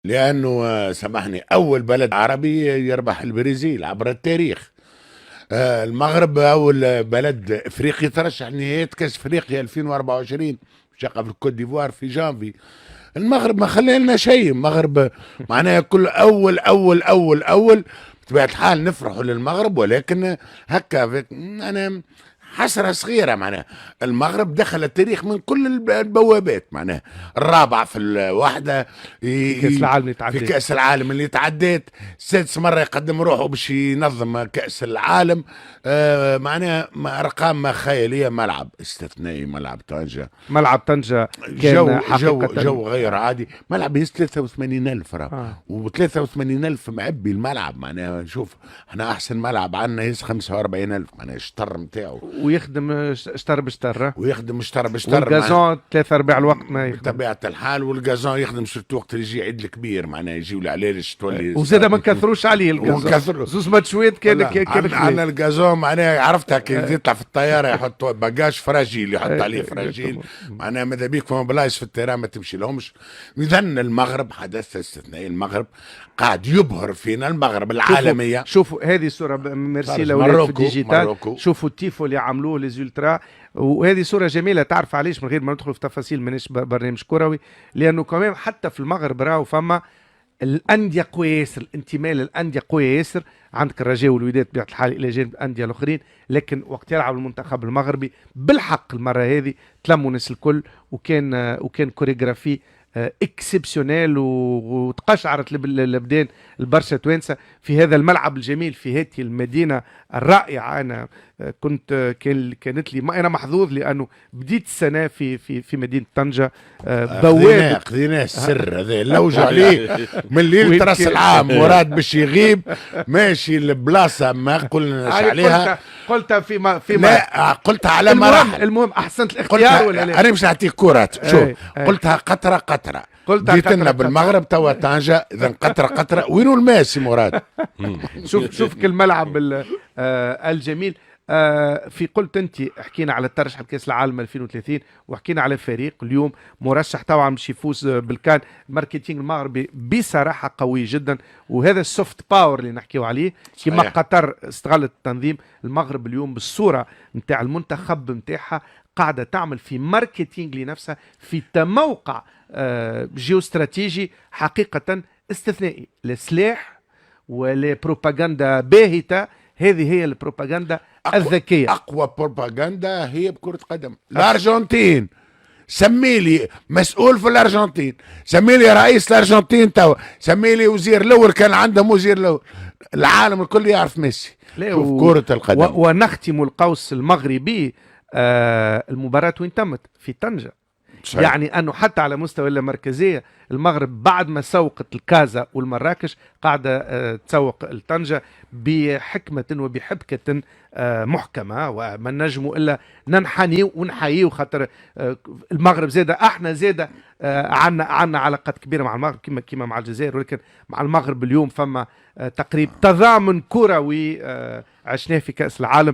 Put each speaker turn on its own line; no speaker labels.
لأنه سامحني أول بلد عربي يربح البرازيل عبر التاريخ. المغرب أول بلد إفريقي ترشح نهائيات كأس إفريقيا 2024 شقة في الكوت ديفوار في جانفي. المغرب ما خلى لنا شيء. المغرب معناها كل أول بطبيعة الحال نفرحوا للمغرب، ولكن هكا أنا حسرة صغيرة. معناها المغرب دخل التاريخ من كل البوابات، معناها الرابع في الوحدة
كأس العالم اللي
في
تعديت.
كأس العالم اللي تعديت، سادس مرة يقدم روحه باش ينظم كأس العالم. معناها أرقام خيالية. ملعب استثنائي ملعب طنجة.
ملعب طنجة
جو
كان حقيقة
جو غير عادي. ملعب يهز 83,000 و83,000 معبي الملعب. معناها شوف احنا احسن ملعب عندنا يهز 45,000. معناها الشطر نتاعو
ويخدم شطر بشطر،
ويخدم شطر
والجازون 3/4 الوقت ما يخدم
بطبيعة الحال. والجازون يخدم سورتو وقت اللي يجي عيد الكبير. معناها يجيو العلالش تولي
وزاد ما كثروش عليه الجازون، زوز ماتشوات كان
عندنا الجازون. معناها عرفتها كي يطلع في الطيارة يحط باجاج فراجيل، يحط عليه فراجيل. معناها ماذا بيك فما بلايص في التيران ما تمشي لهمش. اذا المغرب حدث استثنائي. المغرب قاعد يبهر فينا، المغرب العالمية.
شوفوا هذه صورة ميرسي لولاد في الديجيتال. شوفوا التيفو اللي عملوه ليزولترا، وهذه صورة جميلة. تعرف علاش؟ من غير ما ندخل في تفاصيل، مانيش برنامج كروي، لأنه كمان حتى في المغرب راهو فما الأندية قوية ياسر، الانتماء للأندية قوية ياسر. عندك الرجاء والوداد بطبيعة الحال إلى جانب الأندية الآخرين، لكن وقت يلعب المنتخب المغربي بالحق المرة هذه تلموا الناس الكل، وكان كوريغرافي اكسبسيونيل، وتقشعرت الابدان البرشا توانسه في هذا الملعب الجميل في هذه المدينه الرائعه. انا كانت لي انا محظوظ لانه بديت السنه في مدينه طنجه. بوابه
خذيناه السر هذا لوج عليه من ليله راس العام. مراد باش يغيب ماشي البلاصه ما قلناش عليها.
قلتها فيما
لا قلتها على مراحل.
المهم احسنت الاختيار ولا لا؟
انا مش نعطيك كرات. شوف قلتها قطره جيت لنا بالمغرب توا طنجه. اذا قطره وينو الماس مراد؟
شوف الملعب الجميل. في قلت انت حكينا على الترشح لكاس العالم 2030، وحكينا على فريق اليوم مرشح طبعا باش يفوز بالكان. الماركتينغ المغربي بصراحه قوي جدا، وهذا السوفت باور اللي نحكيو عليه كما قطر استغلت التنظيم. المغرب اليوم بالصوره نتاع المنتخب نتاعها قاعده تعمل في ماركتينغ لنفسها في موقع جيوستراتيجي حقيقه استثنائي. السلاح ولا بروباغندا باهته، هذه هي البروباغندا الذكية.
أقوى بروباغندا هي بكرة قدم. الأرجنتين سمي لي مسؤول في الأرجنتين، سمي لي رئيس الأرجنتين توا، سمي لي وزير الأول كان عندهم وزير الأول. العالم الكل يعرف ميسي في كرة القدم.
ونختم القوس المغربي. المباراة وين تمت؟ في طنجة. صحيح. يعني أنه حتى على مستوى المركزية المغرب بعد ما سوقت الكازا والمراكش قاعدة تسوق الطنجة بحكمة وبحبكة محكمة، وما نجموا إلا ننحني ونحيي. خاطر المغرب زادة احنا زادة عنا علاقات كبيرة مع المغرب كما مع الجزائر، ولكن مع المغرب اليوم فما تقريب تضامن كروي عشناه في كأس العالم.